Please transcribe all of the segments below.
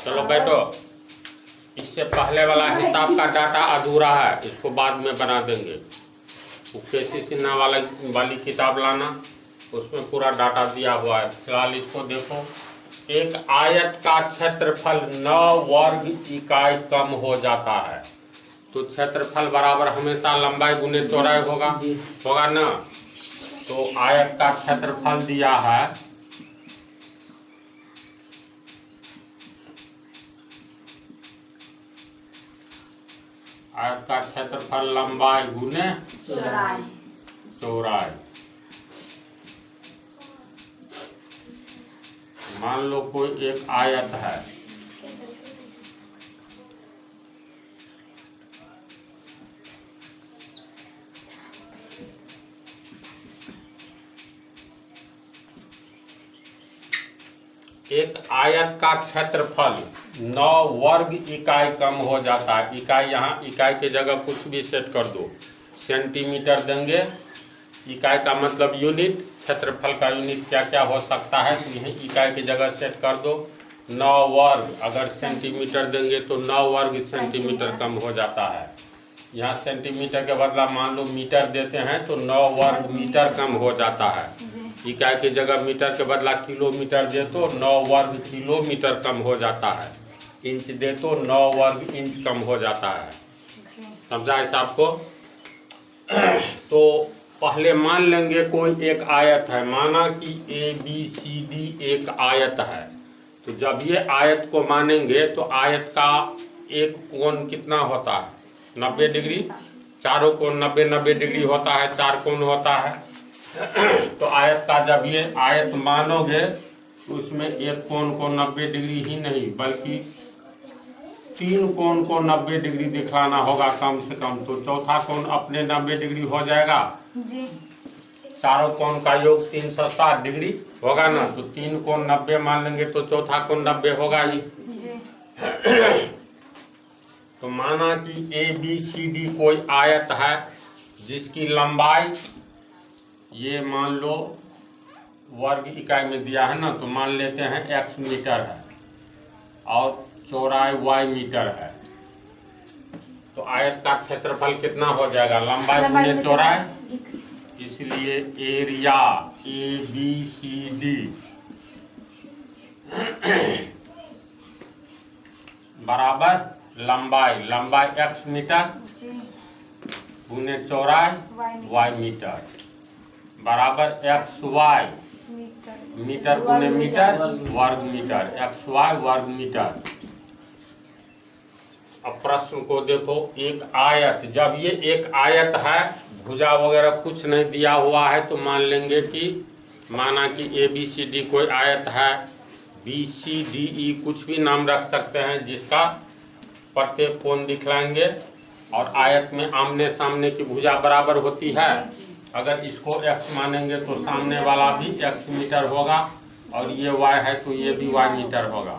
चलो बैठो। इससे पहले वाला हिसाब का डाटा अधूरा है, इसको बाद में बना देंगे। वो केसी सिन्हा वाली किताब लाना, उसमें पूरा डाटा दिया हुआ है। फिलहाल इसको देखो। एक आयत का क्षेत्रफल 9 वर्ग इकाई कम हो जाता है। तो क्षेत्रफल बराबर हमेशा लंबाई गुने चौड़ाई होगा ना। तो आयत का क्षेत्रफल दिया है आयत का क्षेत्रफल लंबाई गुने चौड़ाई। मान लो कोई एक आयत है, एक आयत का क्षेत्रफल 9 वर्ग इकाई कम हो जाता है। इकाई यहाँ इकाई के जगह कुछ भी सेट कर दो, सेंटीमीटर देंगे। इकाई का मतलब यूनिट, क्षेत्रफल का यूनिट क्या क्या हो सकता है, तो यही इकाई की जगह सेट कर दो। 9 वर्ग, अगर सेंटीमीटर देंगे तो 9 वर्ग सेंटीमीटर कम हो जाता है। यहाँ सेंटीमीटर के बदला मान लो मीटर देते हैं तो 9 वर्ग मीटर कम हो जाता है। इकाई की जगह मीटर के बदला किलोमीटर दे तो 9 वर्ग किलोमीटर कम हो जाता है। इंच दे तो 9 वर्ग इंच कम हो जाता है। समझा इस आपको? तो पहले मान लेंगे कोई एक आयत है, माना कि ABCD एक आयत है। तो जब ये आयत को मानेंगे तो आयत का एक कोण कितना होता है? 90 डिग्री। चारों कोण 90-90 डिग्री होता है, 4 कोण होता है। तो आयत का जब ये आयत मानोगे तो उसमें एक कोण को 90 डिग्री ही नहीं बल्कि 3 कोण को 90 डिग्री दिखलाना होगा कम से कम। तो चौथा कोण अपने 90 डिग्री हो जाएगा जी। चारों कोण का योग 360 डिग्री होगा ना। तो 3 कोण 90 मान लेंगे तो चौथा कोण 90 होगा ही जी। तो माना कि ABCD कोई आयत है जिसकी लंबाई ये मान लो वर्ग इकाई में दिया है ना, तो मान लेते हैं x मीटर है और चौड़ाई y मीटर है। तो आयत का क्षेत्रफल कितना हो जाएगा? लंबाई गुने चौड़ाई। इसलिए एरिया ABCD बराबर लंबाई x मीटर गुने चौड़ाई y मीटर बराबर XY मीटर गुने मीटर वर्ग मीटर, XY वर्ग मीटर। अब प्रश्न को देखो। एक आयत, जब ये एक आयत है, भुजा वगैरह कुछ नहीं दिया हुआ है, तो मान लेंगे कि माना कि ABCD कोई आयत है, BCDE कुछ भी नाम रख सकते हैं, जिसका प्रत्येक कोण दिखलाएंगे और आयत में आमने सामने की भुजा बराबर होती है। अगर इसको x मानेंगे तो सामने वाला भी x मीटर होगा और ये y है तो ये भी y मीटर होगा।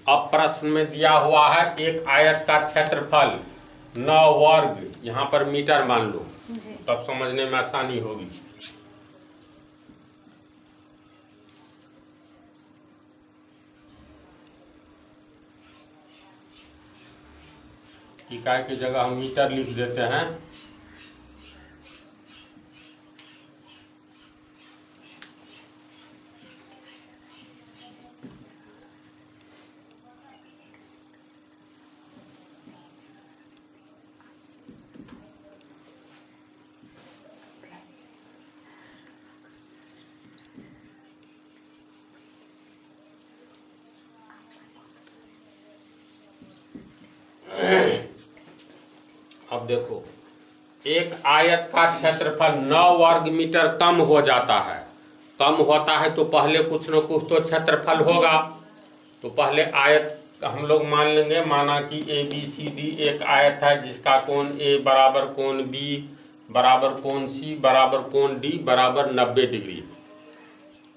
अब प्रश्न में दिया हुआ है एक आयत का क्षेत्रफल 9 वर्ग, यहाँ पर मीटर मान लो, तब समझने में आसानी होगी। इकाई की जगह हम मीटर लिख देते हैं। अब देखो, एक आयत का क्षेत्रफल 9 वर्ग मीटर कम हो जाता है। कम होता है तो पहले कुछ न कुछ तो क्षेत्रफल होगा। तो पहले आयत हम लोग मान लेंगे, माना कि ABCD एक आयत है जिसका कोण A बराबर कोण B बराबर कोण C बराबर कोण D बराबर 90 डिग्री।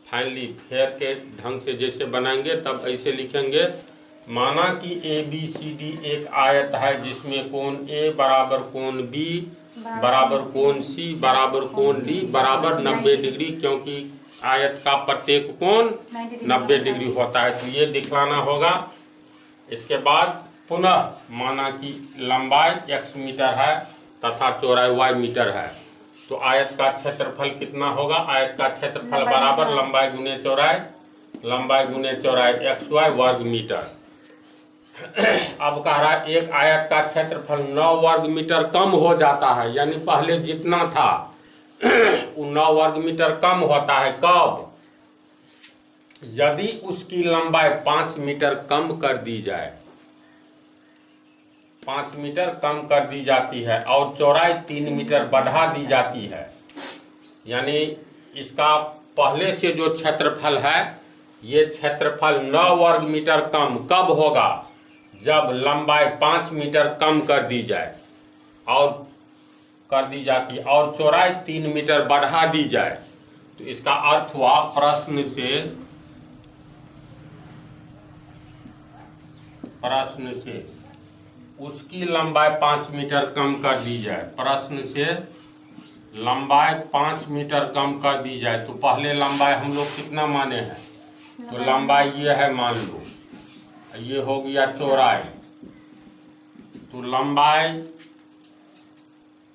फाइनली फेयर के ढंग से जैसे बनाएंगे तब ऐसे लिखेंगे, माना कि ABCD एक आयत है जिसमें कोण A बराबर कोण B बराबर कोण C बराबर कोण D बराबर 90 डिग्री, क्योंकि आयत का प्रत्येक कोण 90 डिग्री होता है। तो ये दिखलाना होगा। इसके बाद पुनः माना कि लंबाई x मीटर है तथा चौड़ाई y मीटर है, तो आयत का क्षेत्रफल कितना होगा? आयत का क्षेत्रफल बराबर लंबाई गुने चौड़ाई, लंबाई गुने चौड़ाई xy वर्ग मीटर। अब कह रहा है एक आयत का क्षेत्रफल 9 वर्ग मीटर कम हो जाता है, यानी पहले जितना था वो 9 वर्ग मीटर कम होता है। कब? यदि उसकी लंबाई 5 मीटर कम कर दी जाए, 5 मीटर कम कर दी जाती है और चौड़ाई 3 मीटर बढ़ा दी जाती है। यानी इसका पहले से जो क्षेत्रफल है, ये क्षेत्रफल 9 वर्ग मीटर कम कब होगा? जब लंबाई 5 मीटर कम कर दी जाए और कर दी जाती है और चौड़ाई 3 मीटर बढ़ा दी जाए। तो इसका अर्थ हुआ प्रश्न से उसकी लंबाई 5 मीटर कम कर दी जाए। प्रश्न से लंबाई 5 मीटर कम कर दी जाए। तो पहले लंबाई हम लोग कितना माने हैं? तो लंबाई ये है, मान लो ये हो गया चौड़ाई। तो लंबाई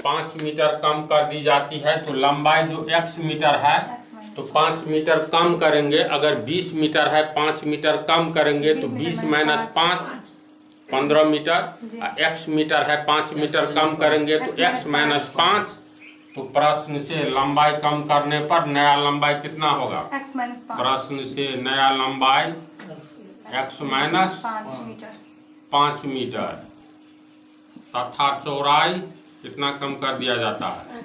5 मीटर कम कर दी जाती है। तो लंबाई जो x मीटर है तो 5 मीटर कम करेंगे। अगर 20 मीटर है 5 मीटर कम करेंगे तो 20 माइनस 5 15 मीटर। x मीटर है 5 मीटर कम करेंगे तो x माइनस 5। तो प्रश्न से लंबाई कम करने पर नया लंबाई कितना होगा? प्रश्न से नया लंबाई x माइनस 5 मीटर तथा चौड़ाई कितना कम कर दिया जाता है?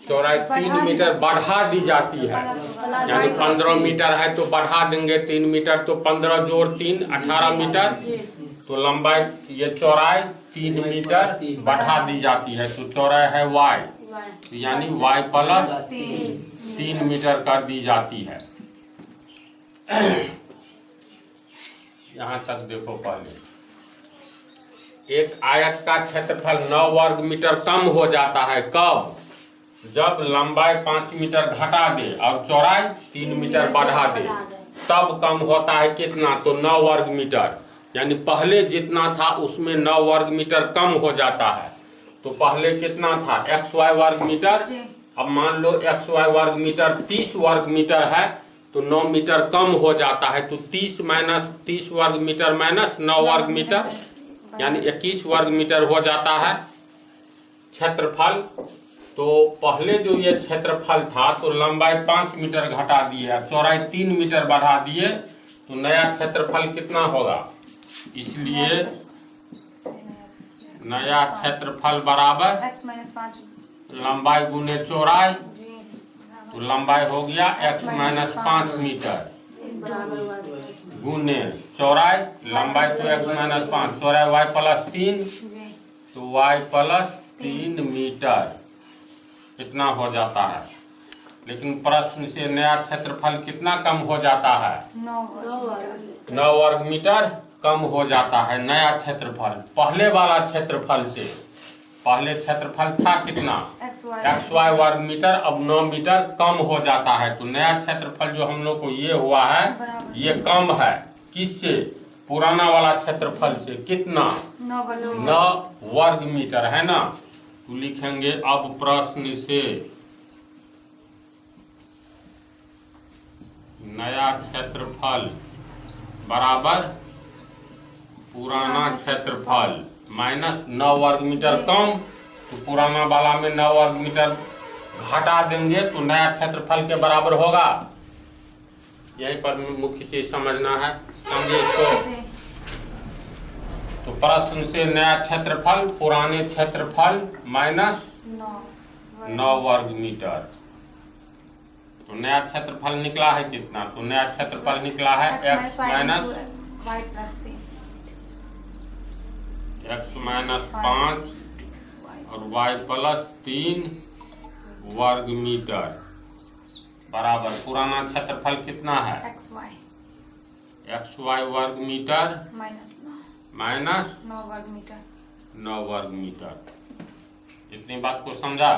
चौड़ाई 3 मीटर बढ़ा दी जाती है। यानी 15 मीटर है तो बढ़ा देंगे 3 मीटर, तो 15 जोड़ 3 18 मीटर। तो लंबाई ये चौड़ाई 3 मीटर बढ़ा दी जाती है। तो चौड़ाई है y, यानी y प्लस 3 मीटर कर दी जाती है। यहाँ तक देखो। पहले एक आयत का क्षेत्रफल 9 वर्ग मीटर कम हो जाता है। कब? जब लंबाई 5 मीटर घटा दे और चौड़ाई 3 मीटर बढ़ा दे, तब कम होता है कितना? तो 9 वर्ग मीटर। यानी पहले जितना था उसमें 9 वर्ग मीटर कम हो जाता है। तो पहले कितना था? xy वर्ग मीटर। अब मान लो xy वर्ग मीटर 30 वर्ग मीटर है तो 9 मीटर कम हो जाता है। तो 30 माइनस 30 वर्ग मीटर माइनस 9 वर्ग मीटर, यानी 21 वर्ग मीटर हो जाता है क्षेत्रफल। तो पहले जो ये क्षेत्रफल था तो लंबाई 5 मीटर घटा दिए और चौड़ाई 3 मीटर बढ़ा दिए, तो नया क्षेत्रफल कितना होगा? इसलिए नया क्षेत्रफल बराबर लंबाई गुने चौड़ाई। तो लंबाई हो गया x माइनस 5 मीटर गुने चौड़ाई, लंबाई तो x माइनस 5, चौड़ाई y प्लस 3, तो y प्लस 3 मीटर इतना हो जाता है। लेकिन प्रश्न से नया क्षेत्रफल कितना कम हो जाता है? 9 वर्ग मीटर कम हो जाता है नया क्षेत्रफल पहले वाला क्षेत्रफल से। पहले क्षेत्रफल था कितना? xy वर्ग मीटर, अब 9 मीटर कम हो जाता है। तो नया क्षेत्रफल जो हम लोग को ये हुआ है, ये कम है किससे? पुराना वाला क्षेत्रफल से। कितना? 9 वर्ग मीटर, है ना। तो लिखेंगे अब प्रश्न से नया क्षेत्रफल बराबर पुराना क्षेत्रफल माइनस 9 वर्ग मीटर कम। तो पुराना वाला में 9 वर्ग मीटर घटा देंगे तो नया क्षेत्रफल के बराबर होगा। यहीं पर मुख्य चीज समझना है, समझे इसको। तो प्रश्न से नया क्षेत्रफल पुराने क्षेत्रफल माइनस 9 वर्ग मीटर। तो नया क्षेत्रफल निकला है कितना? तो नया क्षेत्रफल निकला है x माइनस 5 और y प्लस 3 वर्ग मीटर बराबर पुराना क्षेत्रफल कितना है? xy वर्ग मीटर माइनस 9 वर्ग मीटर। इतनी बात को समझा?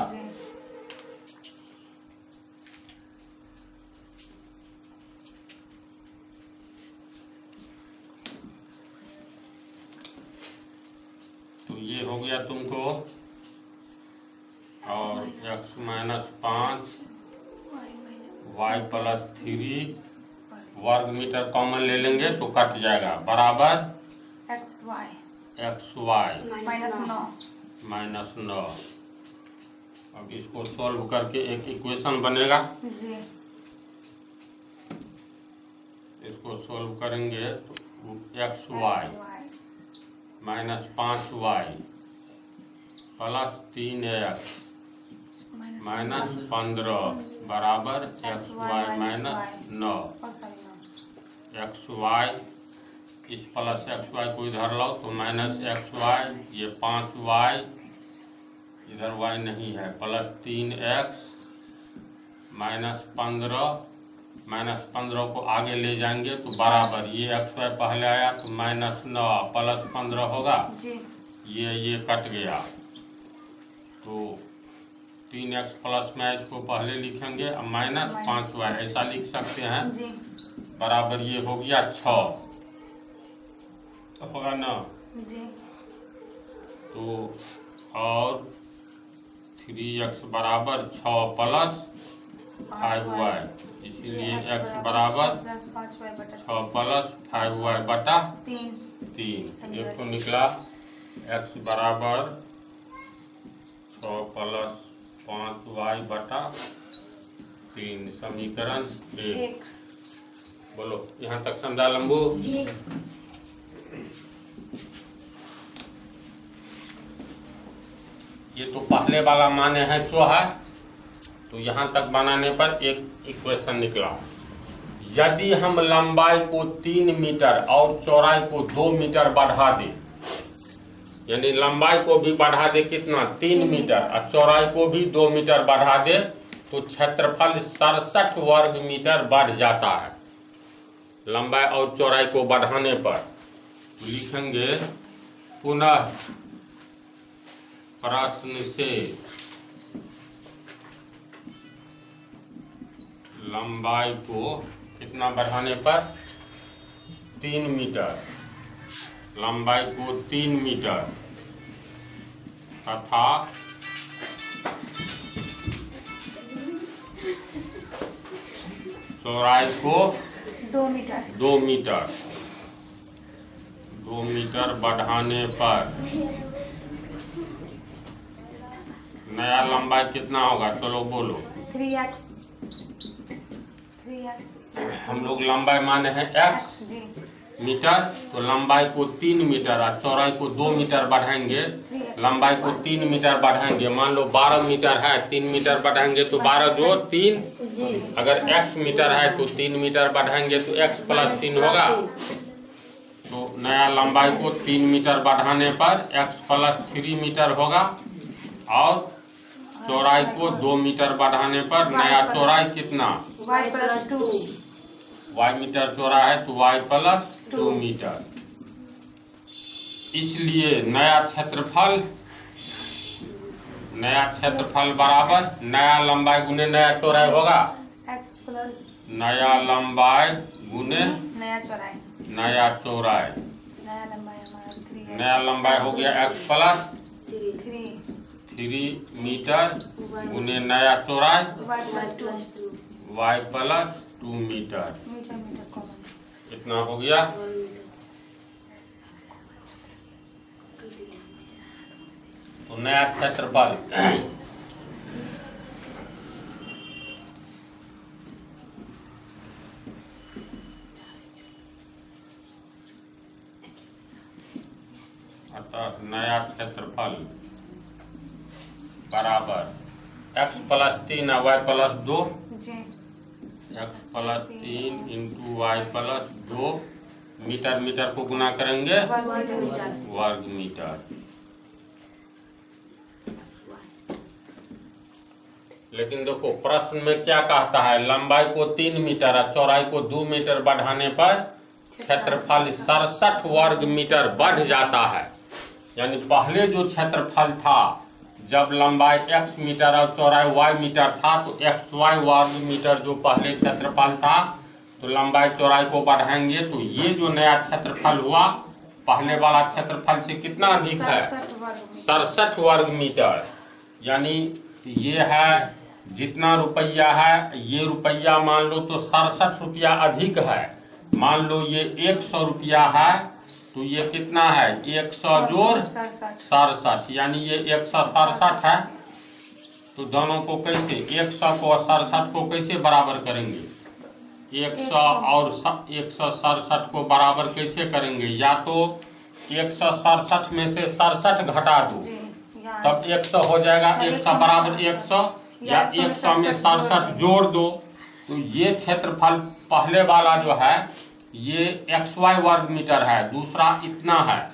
हो गया तुमको, और x माइनस 5 y प्लस 3 वर्ग मीटर कॉमन ले लेंगे तो कट जाएगा, बराबर एक्स वाई माइनस 9। अब इसको सॉल्व करके एक इक्वेशन बनेगा जी। इसको सॉल्व करेंगे तो x y minus 5y plus 3x minus 15 बराबर x y minus 9। X y इस प्लस एक्स वाई को इधर लो तो माइनस एक्स वाई, ये 5y इधर y नहीं है, प्लस 3x माइनस 15 को आगे ले जाएंगे तो बराबर, ये एक्स वाई पहले आया तो माइनस 9 प्लस 15 होगा जी। ये कट गया तो 3x प्लस में इसको पहले लिखेंगे, अब माइनस 5y ऐसा लिख सकते हैं जी। बराबर, ये हो गया 6 तो होगा ना जी। तो और 3x बराबर 6 प्लस 5y, इसीलिए x बराबर 6 प्लस 5y बटा 3। एक तो निकला x बराबर 6 प्लस 5y बटा 3, समीकरण 1। बोलो यहाँ तक समझा लंबू जी। ये तो पहले वाला माने है सो है, तो यहाँ तक बनाने पर एक इक्वेशन निकला। यदि हम लंबाई को 3 मीटर और चौड़ाई को 2 मीटर बढ़ा दे, यानी लंबाई को भी बढ़ा दे कितना 3 मीटर और चौड़ाई को भी 2 मीटर बढ़ा दे, तो क्षेत्रफल 67 वर्ग मीटर बढ़ जाता है लंबाई और चौड़ाई को बढ़ाने पर। लिखेंगे पुनः प्रश्न से लंबाई को कितना बढ़ाने पर 3 मीटर, लंबाई को 3 मीटर तथा चौड़ाई को 2 मीटर 2 मीटर बढ़ाने पर नया लंबाई कितना होगा, चलो बोलो। 3x हम लोग लंबाई माने हैं x जी। मीटर, तो लंबाई को 3 मीटर और चौड़ाई को 2 मीटर बढ़ाएंगे, लंबाई को 3 मीटर बढ़ाएंगे, मान लो 12 मीटर है, 3 मीटर बढ़ाएंगे तो 12 जो 3, अगर x मीटर है तो 3 मीटर बढ़ाएंगे तो x प्लस 3 होगा। तो नया लंबाई को 3 मीटर बढ़ाने पर x प्लस 3 मीटर होगा, और चौड़ाई को 2 मीटर बढ़ाने पर नया चौड़ाई कितना y प्लस 2, y मीटर चौड़ा है तो y प्लस 2 मीटर। इसलिए नया क्षेत्रफल बराबर नया लंबाई गुने नया चौड़ाई होगा, x प्लस नया लंबाई गुने नया चौड़ाई, नया चौड़ाई। नया लंबाई हमारा 3 है, नया लंबाई हो गया x प्लस 3 मीटर गुने नया चौड़ाई y plus 2 y plus 2 metre. Metre common. इतना हो गया। तो नया क्षेत्रफल अर्थात नया क्षेत्रफल बराबर x प्लस 3 और y प्लस 2, जी। x plus 3 into y plus 2, metre को गुना करेंगे वर्ग मीटर। लेकिन देखो प्रश्न में क्या कहता है, लंबाई को 3 मीटर और चौड़ाई को 2 मीटर बढ़ाने पर क्षेत्रफल 67 वर्ग मीटर बढ़ जाता है। यानी पहले जो क्षेत्रफल था, जब लंबाई x मीटर और चौड़ाई y मीटर था, तो xy वर्ग मीटर जो पहले क्षेत्रफल था, तो लंबाई चौड़ाई को बढ़ाएंगे तो ये जो नया क्षेत्रफल हुआ पहले वाला क्षेत्रफल से कितना अधिक है? 67 वर्ग मीटर। 67 वर्ग मीटर। यानी ये है जितना रुपया है, ये रुपया मान लो तो 67 रुपया अधिक है। मान लो ये 100 रुपया है तो ये कितना है? 100 जोड़ 67, यानी ये 167 है। तो दोनों को कैसे, 100 को और 67 को कैसे बराबर करेंगे? 100 और 167 को बराबर कैसे करेंगे? या तो 167 में से 67 घटा दो तब 100 हो जाएगा। 100 बराबर 100 या 100 में 67 जोड़ दो। तो ये क्षेत्रफल पहले वाला जो है ये XY वर्ग मीटर है, दूसरा इतना है,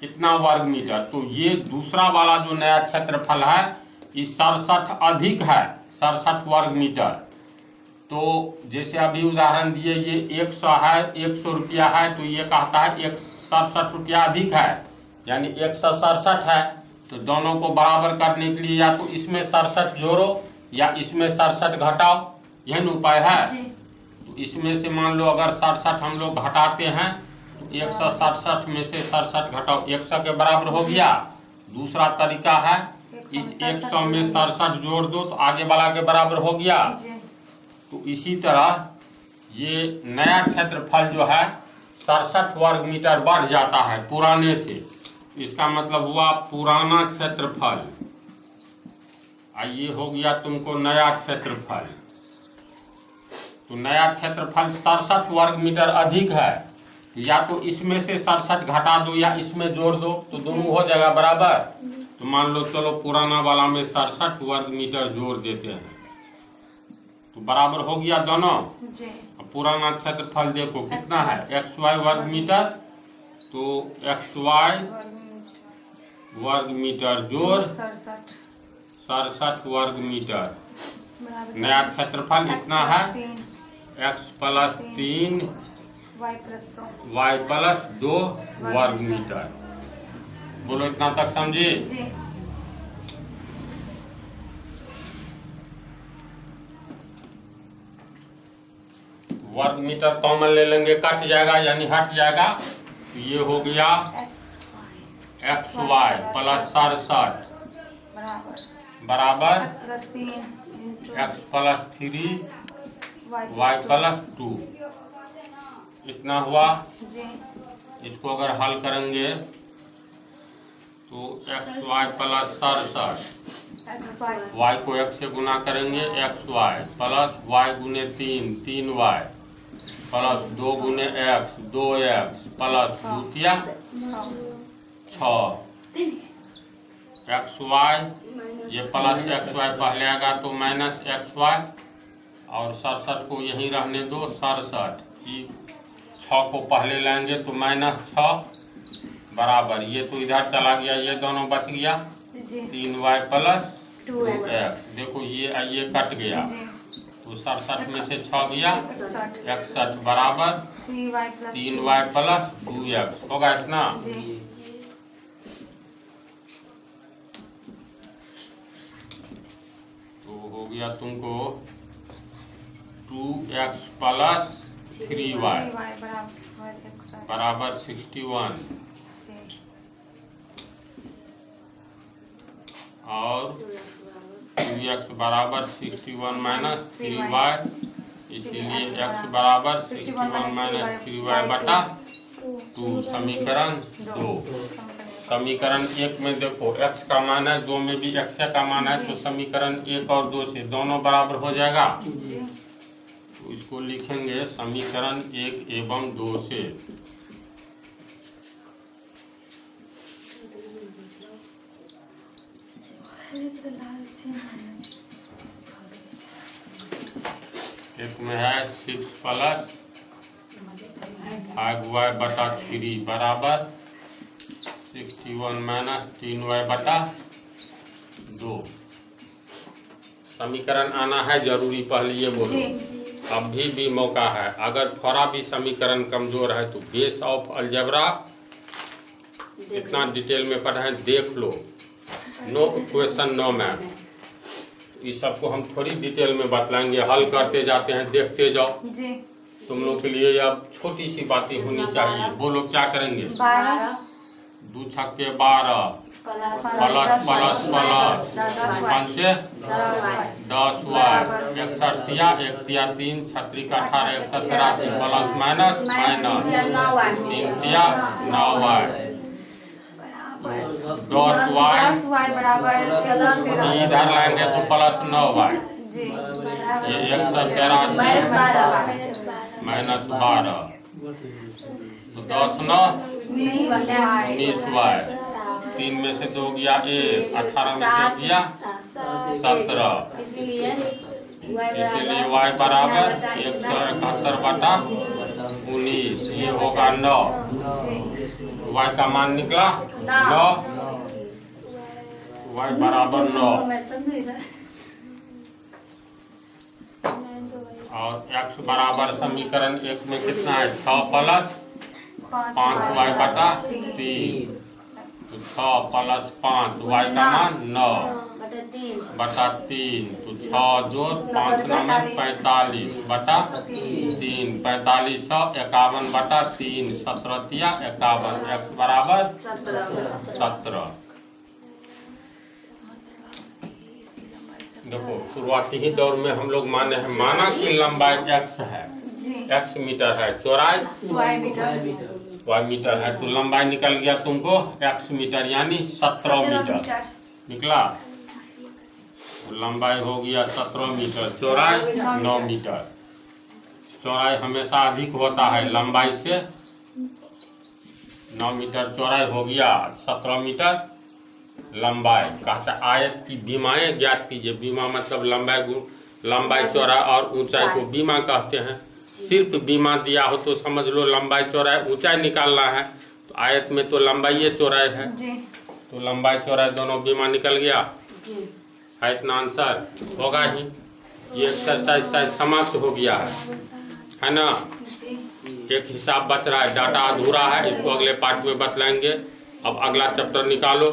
इतना वर्ग मीटर। तो ये दूसरा वाला जो नया क्षेत्रफल है ये 67 अधिक है, 67 वर्ग मीटर। तो जैसे अभी उदाहरण दिए, ये 100 है, 100 रुपया है, तो ये कहता है 67 रुपया अधिक है, यानी 167 है। तो दोनों को बराबर करने के लिए या तो इसमें 67 जोड़ो या इसमें 67 घटाओ, यही उपाय है। तो इसमें से मान लो अगर 67 हम लोग घटाते हैं तो 167 में से 67 घटाओ, 100 के बराबर हो गया। दूसरा तरीका है इस 100 में 67 जोड़ दो तो आगे वाला के बराबर हो गया। तो इसी तरह ये नया क्षेत्रफल जो है 67 वर्ग मीटर बढ़ जाता है पुराने से। इसका मतलब हुआ पुराना क्षेत्रफल। ये हो गया तुमको नया क्षेत्रफल। तो नया क्षेत्रफल 67 वर्ग मीटर अधिक है, या तो इसमें से 67 घटा दो या इसमें जोड़ दो तो दोनों हो जाएगा बराबर। तो मान लो चलो पुराना वाला में 67 वर्ग मीटर जोड़ देते हैं तो बराबर हो गया दोनों। अब पुराना क्षेत्रफल देखो कितना है, XY वर्ग मीटर। तो XY वर्ग मीटर जोड़ 67 वर्ग मीटर। नया क्षेत्रफल इतना है, x प्लस 3 y प्लस 2 वर्ग मीटर। बोलो इतना तक समझे? वर्ग मीटर कॉमन ले लेंगे, कट जाएगा यानी हट जाएगा। तो ये हो गया XY प्लस 67 बराबर x प्लस 3 y प्लस 2। इतना हुआ। इसको अगर हल करेंगे तो XY प्लस 67, y को x से गुना करेंगे XY प्लस y गुने 3 3y प्लस 2 गुने x 2x प्लस 2 6 XY, ये प्लस XY पहले आएगा तो माइनस XY और 67 को यहीं रहने दो 67। 6 को पहले लाएंगे तो माइनस 6 बराबर, ये तो इधर चला गया, ये दोनों बच गया 3y प्लस 2x। देखो ये कट गया तो 67 में से 6 गया 61 बराबर 3y प्लस 2x होगा इतना। तो हो गया तुमको 2x प्लस 3y बराबर 61 और 2x बराबर 61 माइनस 3y, इसीलिए x बराबर 61 माइनस 3y बटा 2। समीकरण 2। समीकरण 1 में देखो x का मान है, 2 में भी x का मान है, तो समीकरण 1 और 2 से दोनों बराबर हो जाएगा। तो इसको लिखेंगे समीकरण 1 एवं 2 से। एक में है 6 प्लस 5y बटा 3 बराबर 61 माइनस 3y बटा 2। समीकरण आना है जरूरी, पहले ये बोलो। अभी भी मौका है, अगर थोड़ा भी समीकरण कमजोर है तो बेस ऑफ अलजेब्रा इतना डिटेल में पढ़ा है, देख लो। नो क्वेश्चन नो मैथ, इस सबको हम थोड़ी डिटेल में बतलाएंगे, हल करते जाते हैं, देखते जाओ। तुम लोग के लिए अब छोटी सी बातें होनी चाहिए। बोलो क्या करेंगे? 12 2 छक्के 12 plus plus plus plus 5 10 y 61 या 1 तिया 3 36 का 18 183 प्लस माइनस माइनस 3 तिया 9 वाई 10 वाई 10 y बराबर 113 इधर लाएंगे तो प्लस 9 वाई जी ये 183 माइनस 12 तो 10 9 19 वाई 3 में से 2 गया 1 18 में से गया 17 इसलिए इसलिए y बराबर 171 बटा 19 ये होगा 9। y का मान निकला 9 y बराबर 9 और x बराबर समीकरण 1 में कितना है 6 प्लस 5 y बटा 3 तो 6 प्लस 5 y का मान 9 बटा 3 तो 6 जोड़ 5 9 में 45 बटा 3 4551 बटा 3 17 तिया 51 x बराबर 17। देखो शुरुआती ही दौर में हम लोग माना कि लंबाई x है, जी x मीटर है, चौड़ाई y मीटर y मीटर है, तो लंबाई निकल गया तुमको x मीटर यानी 17 मीटर निकला। तो लंबाई हो गया 17 मीटर, चौड़ाई 9 मीटर। चौड़ाई हमेशा अधिक होता है लंबाई से। 9 मीटर चौड़ाई हो गया 17 मीटर लंबाई। कहता आयत की बीमाएं ज्ञात कीजिए। बीमा मतलब लंबाई चौड़ाई और ऊंचाई को बीमा कहते हैं। सिर्फ बीमा दिया हो तो समझ लो लंबाई चौड़ाई ऊंचाई निकालना है, तो आयत में तो लंबाई चौड़ाई है, जी तो लंबाई चौड़ाई दोनों बीमा निकल गया है। इतना आंसर होगा ही। ये एक्सरसाइज समाप्त हो गया है ना। एक हिसाब बच रहा है, डाटा अधूरा है, इसको अगले पार्ट में बतलाएंगे। अब अगला चैप्टर निकालो।